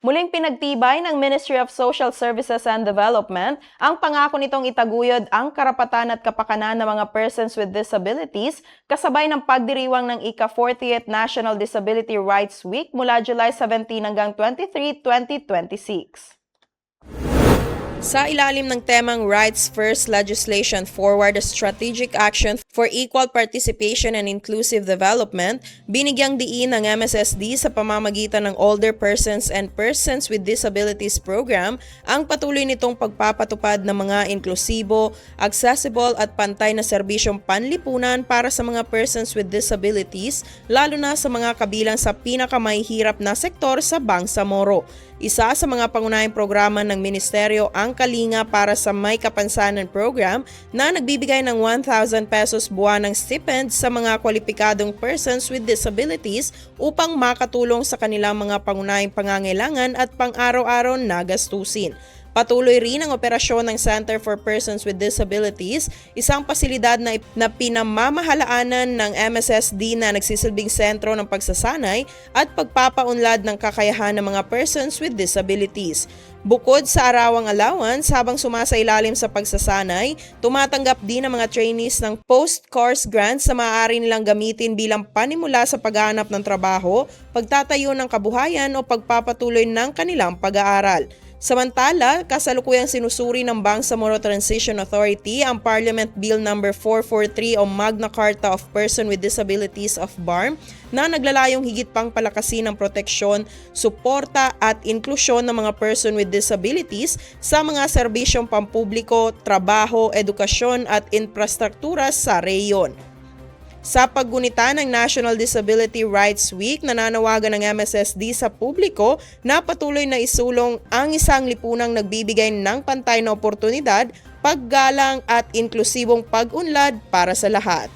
Muling pinagtibay ng Ministry of Social Services and Development ang pangako nitong itaguyod ang karapatan at kapakanan ng mga persons with disabilities kasabay ng pagdiriwang ng ika-40th National Disability Rights Week mula July 17 hanggang 23, 2026. Sa ilalim ng temang Rights First Legislation Forward a Strategic Action for Equal Participation and Inclusive Development, binigyang diin ng MSSD sa pamamagitan ng Older Persons and Persons with Disabilities Program ang patuloy nitong pagpapatupad ng mga inklusibo, accessible at pantay na serbisyong panlipunan para sa mga persons with disabilities, lalo na sa mga kabilang sa pinakamahihirap na sektor sa Bangsamoro. Isa sa mga pangunahing programa ng ministeryo ang Kalinga para sa May Kapansanan Program na nagbibigay ng 1,000 pesos buwan ng stipend sa mga kwalipikadong persons with disabilities upang makatulong sa kanilang mga pangunahing pangangailangan at pang-araw-araw na gastusin. Patuloy rin ang operasyon ng Center for Persons with Disabilities, isang pasilidad na pinamamahalaanan ng MSSD na nagsisilbing sentro ng pagsasanay at pagpapaunlad ng kakayahan ng mga persons with disabilities. Bukod sa arawang allowance habang sumasailalim sa pagsasanay, tumatanggap din ang mga trainees ng post-course grants na maaari nilang gamitin bilang panimula sa paghahanap ng trabaho, pagtatayo ng kabuhayan o pagpapatuloy ng kanilang pag-aaral. Samantala, kasalukuyang sinusuri ng Bangsamoro Transition Authority ang Parliament Bill No. 443 o Magna Carta of Person with Disabilities of BARM na naglalayong higit pang palakasin ang proteksyon, suporta at inklusyon ng mga person with disabilities sa mga serbisyong pampubliko, trabaho, edukasyon at infrastruktura sa rehiyon. Sa paggunita ng National Disability Rights Week, nananawagan ng MSSD sa publiko na patuloy na isulong ang isang lipunang nagbibigay ng pantay na oportunidad, paggalang at inklusibong pag-unlad para sa lahat.